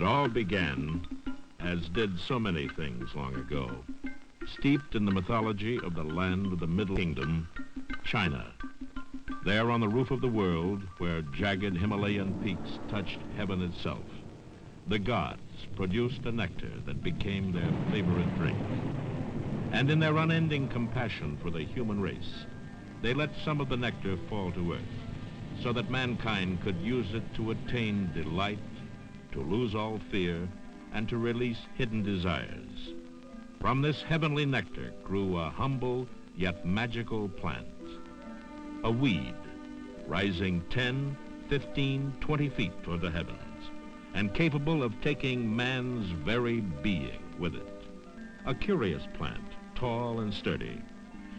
all began, as did so many things long ago, steeped in the mythology of the land of the Middle Kingdom, China. There on the roof of the world, where jagged Himalayan peaks touched heaven itself, the gods produced a nectar that became their favorite drink. And in their unending compassion for the human race, they let some of the nectar fall to earth, so that mankind could use it to attain delight, to lose all fear, and to release hidden desires. From this heavenly nectar grew a humble yet magical plant, a weed rising 10, 15, 20 feet toward the heavens, and capable of taking man's very being with it. A curious plant, tall and sturdy.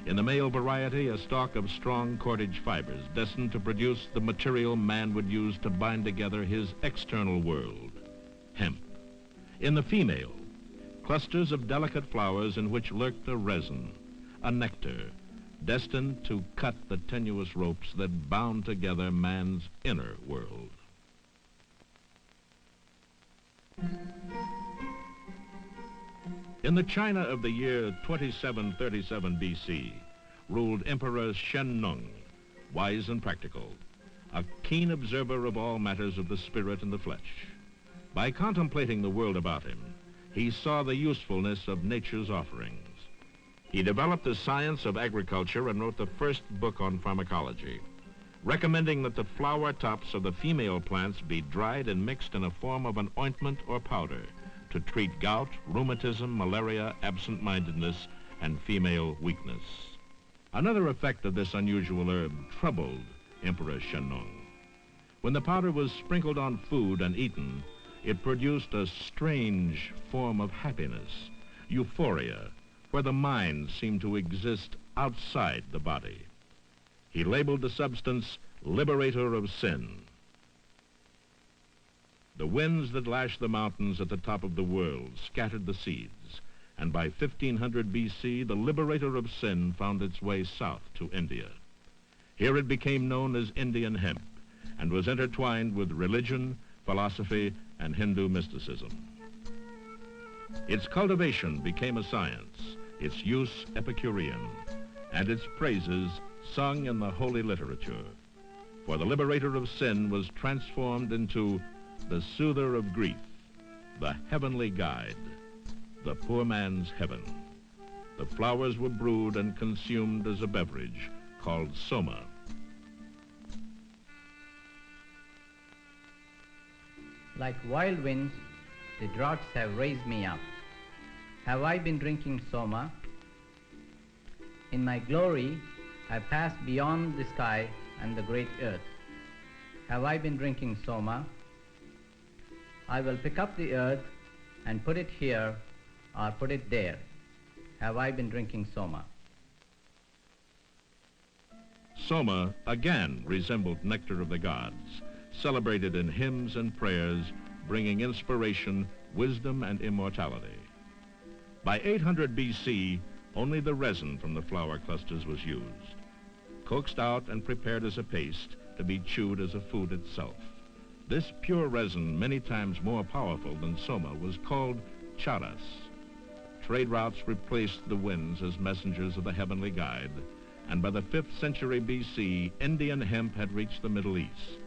In the male variety, a stalk of strong cordage fibers destined to produce the material man would use to bind together his external world, hemp. In the female, clusters of delicate flowers in which lurked a resin, a nectar, destined to cut the tenuous ropes that bound together man's inner world. In the China of the year 2737 BC, ruled Emperor Shen Nung, wise and practical, a keen observer of all matters of the spirit and the flesh. By contemplating the world about him, he saw the usefulness of nature's offerings. He developed the science of agriculture and wrote the first book on pharmacology, recommending that the flower tops of the female plants be dried and mixed in a form of an ointment or powder to treat gout, rheumatism, malaria, absent-mindedness, and female weakness. Another effect of this unusual herb troubled Emperor Shen Nung. When the powder was sprinkled on food and eaten, it produced a strange form of happiness, euphoria, where the mind seemed to exist outside the body. He labeled the substance liberator of sin. The winds that lashed the mountains at the top of the world scattered the seeds, and by 1500 BC, the liberator of sin found its way south to India. Here it became known as Indian hemp and was intertwined with religion, philosophy, and Hindu mysticism. Its cultivation became a science, its use Epicurean, and its praises sung in the holy literature. For the liberator of sin was transformed into the soother of grief, the heavenly guide, the poor man's heaven. The flowers were brewed and consumed as a beverage called soma. Like wild winds, the droughts have raised me up. Have I been drinking soma? In my glory, I passed beyond the sky and the great earth. Have I been drinking soma? I will pick up the earth and put it here or put it there. Have I been drinking soma? Soma again resembled nectar of the gods, celebrated in hymns and prayers, bringing inspiration, wisdom, and immortality. By 800 BC, only the resin from the flower clusters was used, coaxed out and prepared as a paste to be chewed as a food itself. This pure resin, many times more powerful than soma, was called charas. Trade routes replaced the winds as messengers of the heavenly guide, and by the 5th century BC, Indian hemp had reached the Middle East.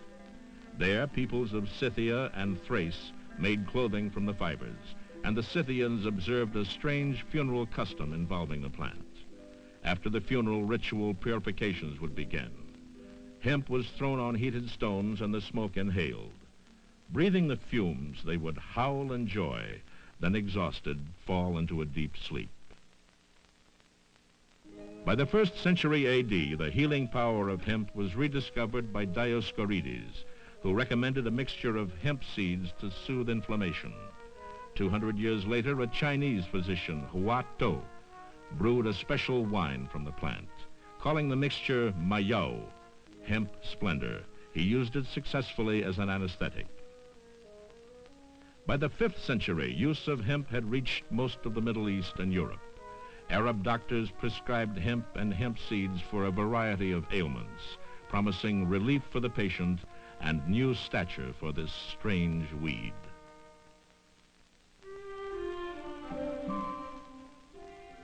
There, peoples of Scythia and Thrace made clothing from the fibers, and the Scythians observed a strange funeral custom involving the plant. After the funeral ritual, purifications would begin. Hemp was thrown on heated stones and the smoke inhaled. Breathing the fumes, they would howl in joy, then exhausted, fall into a deep sleep. By the 1st century AD, the healing power of hemp was rediscovered by Dioscorides, who recommended a mixture of hemp seeds to soothe inflammation. 200 years later, a Chinese physician, Hua To, brewed a special wine from the plant, calling the mixture Mayao, hemp splendor. He used it successfully as an anesthetic. By the 5th century, use of hemp had reached most of the Middle East and Europe. Arab doctors prescribed hemp and hemp seeds for a variety of ailments, promising relief for the patient and new stature for this strange weed.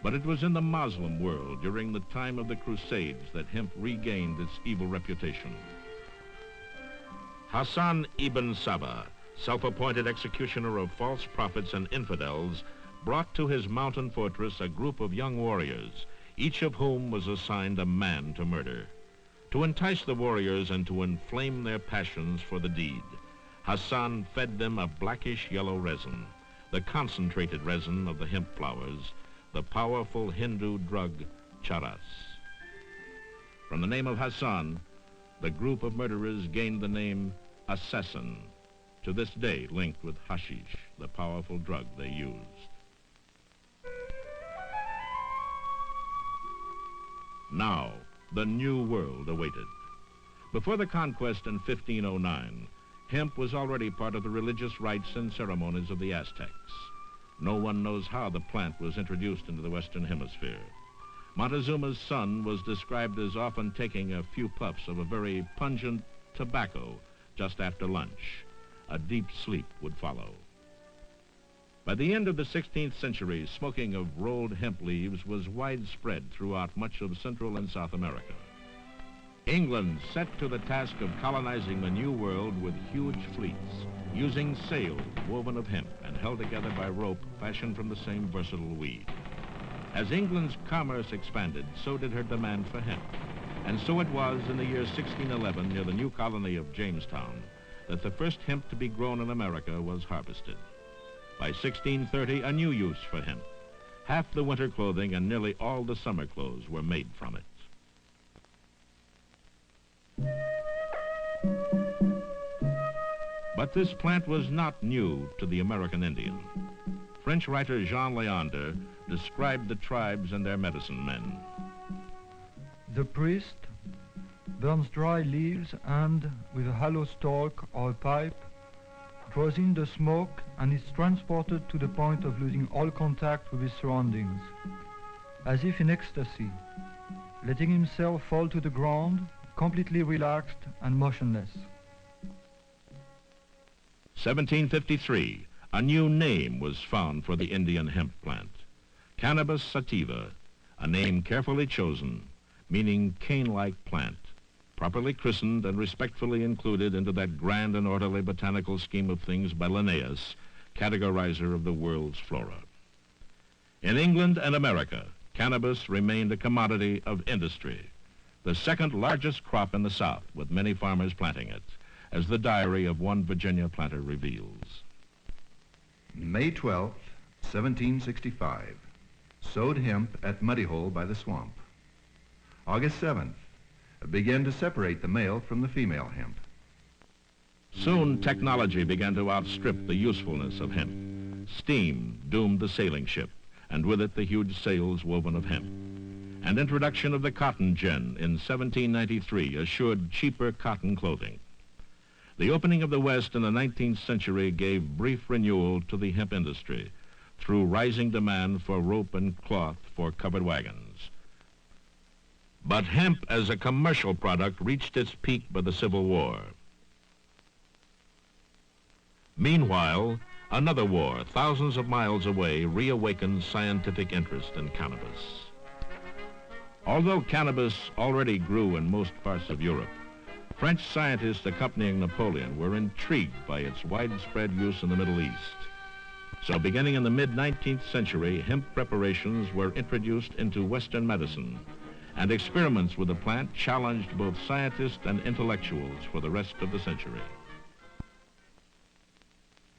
But it was in the Muslim world during the time of the Crusades that hemp regained its evil reputation. Hassan ibn Sabah, self-appointed executioner of false prophets and infidels, brought to his mountain fortress a group of young warriors, each of whom was assigned a man to murder. To entice the warriors and to inflame their passions for the deed, Hassan fed them a blackish yellow resin, the concentrated resin of the hemp flowers, the powerful Hindu drug charas. From the name of Hassan, the group of murderers gained the name assassin, to this day linked with hashish, the powerful drug they used. Now, the new world awaited. Before the conquest in 1509, hemp was already part of the religious rites and ceremonies of the Aztecs. No one knows how the plant was introduced into the Western Hemisphere. Montezuma's son was described as often taking a few puffs of a very pungent tobacco just after lunch. A deep sleep would follow. By the end of the 16th century, smoking of rolled hemp leaves was widespread throughout much of Central and South America. England set to the task of colonizing the New World with huge fleets, using sails woven of hemp and held together by rope fashioned from the same versatile weed. As England's commerce expanded, so did her demand for hemp. And so it was in the year 1611, near the new colony of Jamestown, that the first hemp to be grown in America was harvested. By 1630, a new use for hemp. Half the winter clothing and nearly all the summer clothes were made from it. But this plant was not new to the American Indian. French writer Jean Leander described the tribes and their medicine men. The priest burns dry leaves and, with a hollow stalk or a pipe, draws in the smoke and is transported to the point of losing all contact with his surroundings, as if in ecstasy, letting himself fall to the ground, completely relaxed and motionless. 1753, a new name was found for the Indian hemp plant, Cannabis sativa, a name carefully chosen, meaning cane-like plant, properly christened and respectfully included into that grand and orderly botanical scheme of things by Linnaeus, categorizer of the world's flora. In England and America, cannabis remained a commodity of industry, the second largest crop in the South, with many farmers planting it, as the diary of one Virginia planter reveals. May 12th, 1765, sowed hemp at Muddy Hole by the swamp. August 7th, began to separate the male from the female hemp. Soon technology began to outstrip the usefulness of hemp. Steam doomed the sailing ship, and with it the huge sails woven of hemp. And introduction of the cotton gin in 1793 assured cheaper cotton clothing. The opening of the West in the 19th century gave brief renewal to the hemp industry through rising demand for rope and cloth for covered wagons. But hemp as a commercial product reached its peak by the Civil War. Meanwhile, another war, thousands of miles away, reawakened scientific interest in cannabis. Although cannabis already grew in most parts of Europe, French scientists accompanying Napoleon were intrigued by its widespread use in the Middle East. So beginning in the mid-19th century, hemp preparations were introduced into Western medicine, and experiments with the plant challenged both scientists and intellectuals for the rest of the century.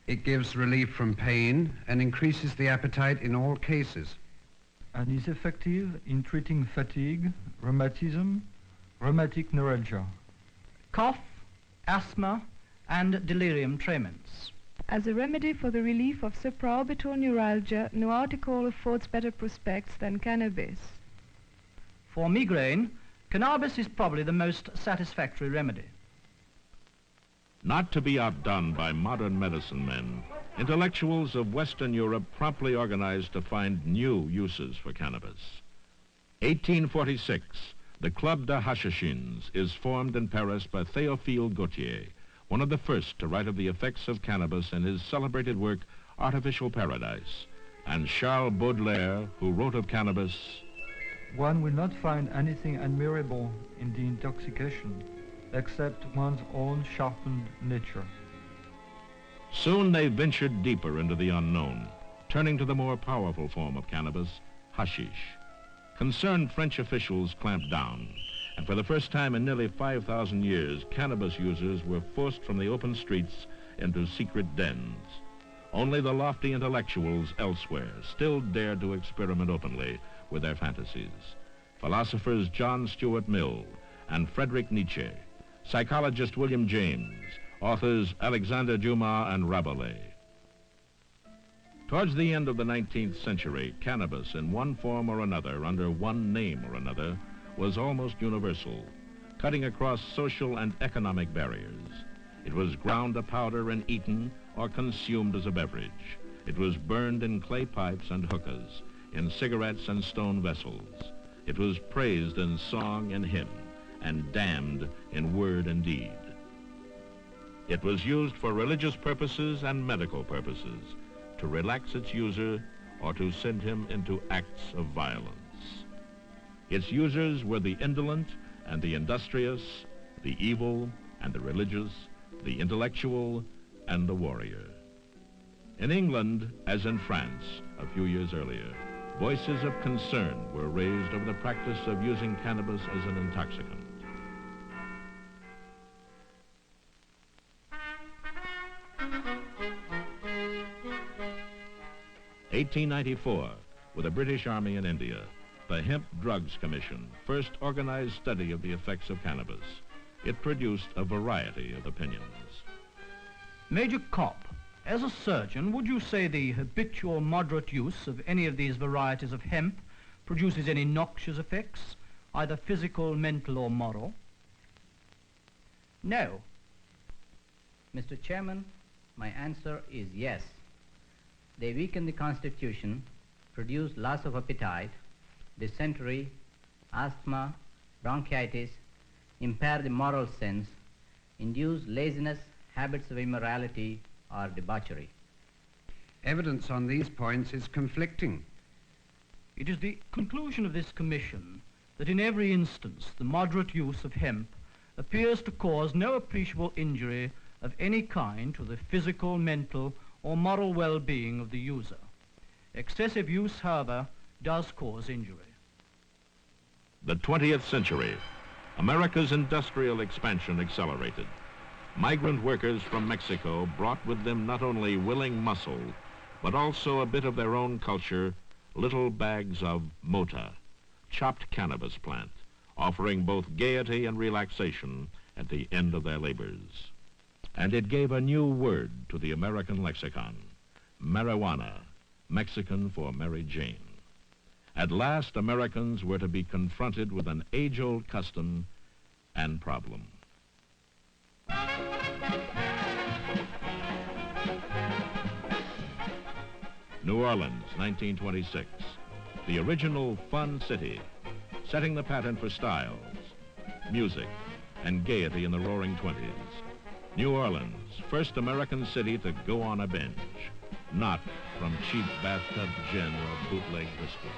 It gives relief from pain and increases the appetite in all cases. And is effective in treating fatigue, rheumatism, rheumatic neuralgia, cough, asthma, and delirium tremens. As a remedy for the relief of supraorbital neuralgia, no article affords better prospects than cannabis. For migraine, cannabis is probably the most satisfactory remedy. Not to be outdone by modern medicine men, intellectuals of Western Europe promptly organized to find new uses for cannabis. 1846, the Club des Hachachines is formed in Paris by Théophile Gautier, one of the first to write of the effects of cannabis in his celebrated work, Artificial Paradise, and Charles Baudelaire, who wrote of cannabis, One will not find anything admirable in the intoxication, except one's own sharpened nature. soon they ventured deeper into the unknown, turning to the more powerful form of cannabis, hashish. Concerned French officials clamped down, and for the first time in nearly 5,000 years, cannabis users were forced from the open streets into secret dens. Only the lofty intellectuals elsewhere still dared to experiment openly with their fantasies. Philosophers John Stuart Mill and Friedrich Nietzsche, psychologist William James, authors Alexander Dumas and Rabelais. Towards the end of the 19th century, cannabis in one form or another, under one name or another, was almost universal, cutting across social and economic barriers. It was ground to powder and eaten or consumed as a beverage. It was burned in clay pipes and hookahs, in cigarettes and stone vessels. It was praised in song and hymn, and damned in word and deed. It was used for religious purposes and medical purposes, to relax its user or to send him into acts of violence. Its users were the indolent and the industrious, the evil and the religious, the intellectual and the warrior. In England, as in France a few years earlier, voices of concern were raised over the practice of using cannabis as an intoxicant. (1894), with the British Army in India, the Hemp Drugs Commission first organized study of the effects of cannabis. It produced a variety of opinions. Major Kopp, as a surgeon, would you say the habitual moderate use of any of these varieties of hemp produces any noxious effects, either physical, mental, or moral? No. Mr. Chairman, my answer is yes. They weaken the constitution, produce loss of appetite, dysentery, asthma, bronchitis, impair the moral sense, induce laziness, habits of immorality, or debauchery. Evidence on these points is conflicting. It is the conclusion of this commission that in every instance the moderate use of hemp appears to cause no appreciable injury of any kind to the physical, mental, or moral well-being of the user. Excessive use, however, does cause injury. The 20th century, America's industrial expansion accelerated. Migrant workers from Mexico brought with them not only willing muscle, but also a bit of their own culture, little bags of mota, chopped cannabis plant, offering both gaiety and relaxation at the end of their labors. And it gave a new word to the American lexicon, marijuana, Mexican for Mary Jane. At last, Americans were to be confronted with an age-old custom and problem. New Orleans, 1926, the original fun city, setting the pattern for styles, music, and gaiety in the roaring 20s. New Orleans, first American city to go on a binge, not from cheap bathtub gin or bootleg whiskey.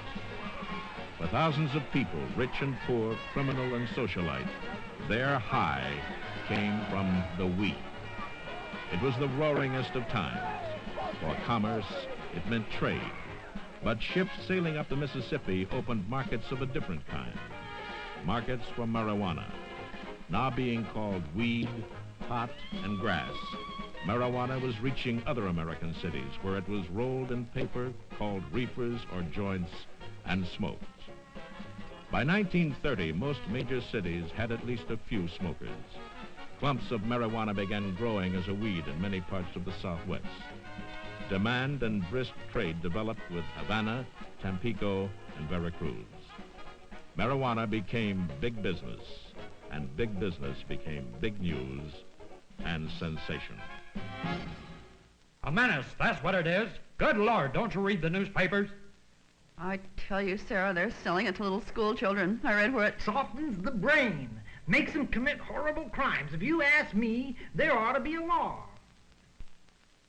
For thousands of people, rich and poor, criminal and socialite, their high came from the wheat. It was the roaringest of times. For commerce, it meant trade. But ships sailing up the Mississippi opened markets of a different kind. Markets for marijuana, now being called weed, pot, and grass. Marijuana was reaching other American cities where it was rolled in paper, called reefers or joints, and smoked. By 1930, most major cities had at least a few smokers. Clumps of marijuana began growing as a weed in many parts of the Southwest. Demand and brisk trade developed with Havana, Tampico, and Veracruz. Marijuana became big business, and big business became big news and sensation. A menace, that's what it is. Good Lord, don't you read the newspapers? I tell you, Sarah, they're selling it to little school children. I read where it softens the brain, makes them commit horrible crimes. If you ask me, there ought to be a law.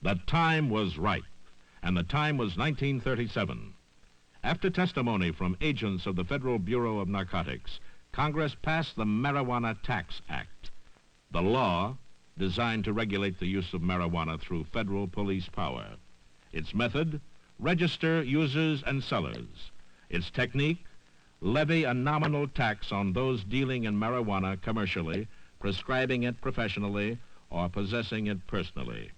The time was ripe, and the time was 1937. After testimony from agents of the Federal Bureau of Narcotics, Congress passed the Marijuana Tax Act, the law designed to regulate the use of marijuana through federal police power. Its method, register users and sellers. Its technique, levy a nominal tax on those dealing in marijuana commercially, prescribing it professionally, or possessing it personally.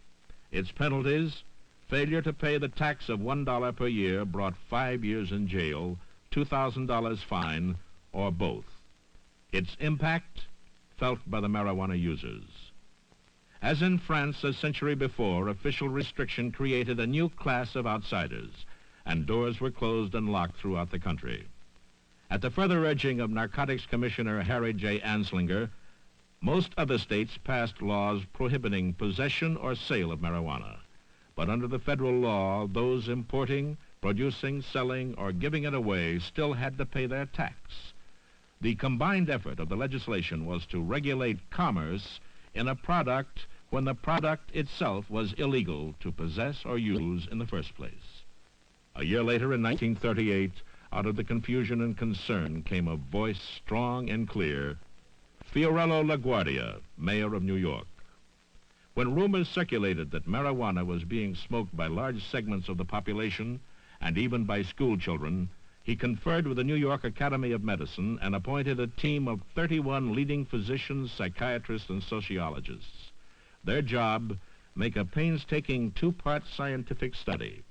Its penalties, failure to pay the tax of $1 per year brought 5 years in jail, $2,000 fine, or both. Its impact, felt by the marijuana users. As in France a century before, official restriction created a new class of outsiders, and doors were closed and locked throughout the country. At the further urging of Narcotics Commissioner Harry J. Anslinger, most other states passed laws prohibiting possession or sale of marijuana. But under the federal law, those importing, producing, selling, or giving it away still had to pay their tax. The combined effort of the legislation was to regulate commerce in a product when the product itself was illegal to possess or use in the first place. A year later, in 1938, out of the confusion and concern came a voice strong and clear, Fiorello LaGuardia, mayor of New York. When rumors circulated that marijuana was being smoked by large segments of the population and even by school children, he conferred with the New York Academy of Medicine and appointed a team of 31 leading physicians, psychiatrists, and sociologists. Their job, make a painstaking two-part scientific study.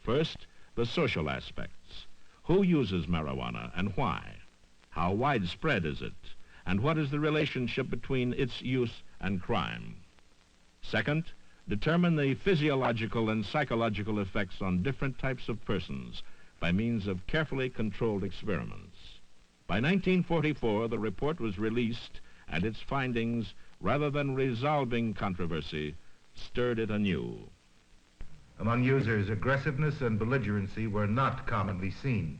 First, the social aspects. Who uses marijuana and why? How widespread is it? And what is the relationship between its use and crime? Second, determine the physiological and psychological effects on different types of persons by means of carefully controlled experiments. By 1944, the report was released, and its findings, rather than resolving controversy, stirred it anew. Among users, aggressiveness and belligerency were not commonly seen.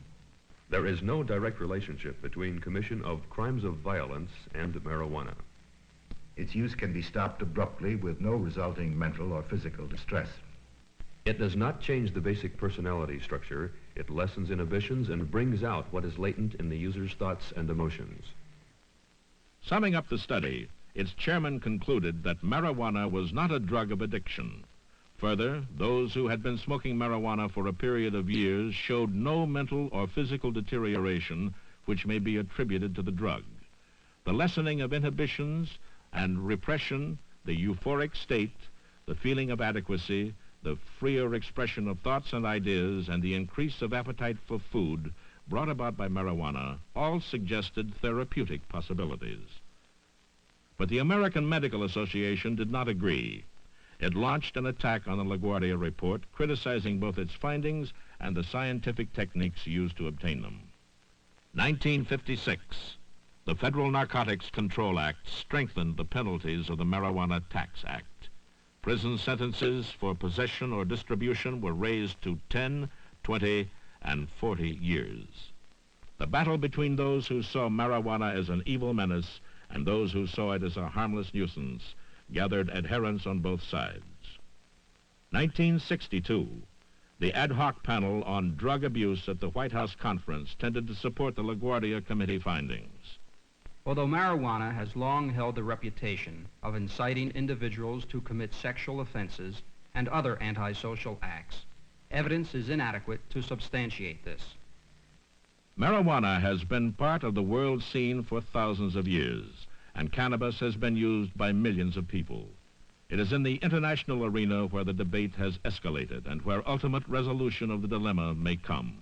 There is no direct relationship between commission of crimes of violence and marijuana. Its use can be stopped abruptly with no resulting mental or physical distress. It does not change the basic personality structure. It lessens inhibitions and brings out what is latent in the user's thoughts and emotions. Summing up the study, its chairman concluded that marijuana was not a drug of addiction. Further, those who had been smoking marijuana for a period of years showed no mental or physical deterioration which may be attributed to the drug. The lessening of inhibitions and repression, the euphoric state, the feeling of adequacy, the freer expression of thoughts and ideas, and the increase of appetite for food brought about by marijuana all suggested therapeutic possibilities. But the American Medical Association did not agree. It launched an attack on the LaGuardia report, criticizing both its findings and the scientific techniques used to obtain them. 1956, the Federal Narcotics Control Act strengthened the penalties of the Marijuana Tax Act. Prison sentences for possession or distribution were raised to 10, 20, and 40 years. The battle between those who saw marijuana as an evil menace and those who saw it as a harmless nuisance gathered adherents on both sides. 1962, the ad hoc panel on drug abuse at the White House conference tended to support the LaGuardia Committee findings. Although marijuana has long held the reputation of inciting individuals to commit sexual offenses and other antisocial acts, evidence is inadequate to substantiate this. Marijuana has been part of the world scene for thousands of years, and cannabis has been used by millions of people. It is in the international arena where the debate has escalated and where ultimate resolution of the dilemma may come.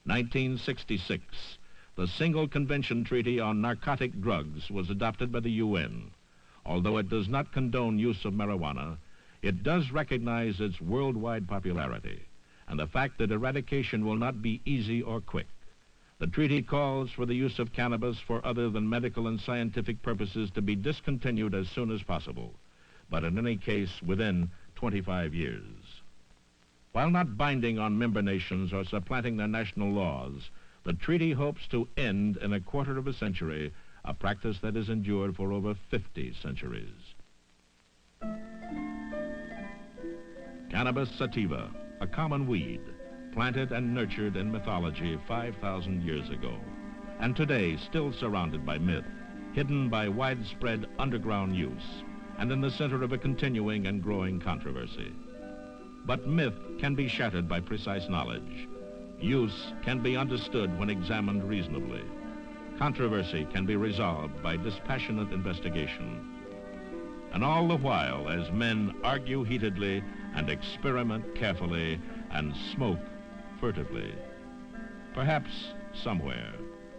1966, the Single Convention Treaty on Narcotic Drugs was adopted by the UN. Although it does not condone use of marijuana, it does recognize its worldwide popularity and the fact that eradication will not be easy or quick. The treaty calls for the use of cannabis for other than medical and scientific purposes to be discontinued as soon as possible, but in any case within 25 years. While not binding on member nations or supplanting their national laws, the treaty hopes to end in a quarter of a century a practice that has endured for over 50 centuries. Cannabis sativa, a common weed, planted and nurtured in mythology 5,000 years ago, and today still surrounded by myth, hidden by widespread underground use, and in the center of a continuing and growing controversy. But myth can be shattered by precise knowledge. Use can be understood when examined reasonably. Controversy can be resolved by dispassionate investigation. And all the while, as men argue heatedly and experiment carefully and smoke furtively, perhaps somewhere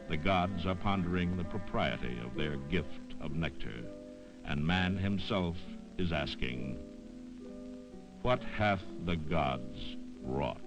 the gods are pondering the propriety of their gift of nectar, and man himself is asking, what hath the gods wrought?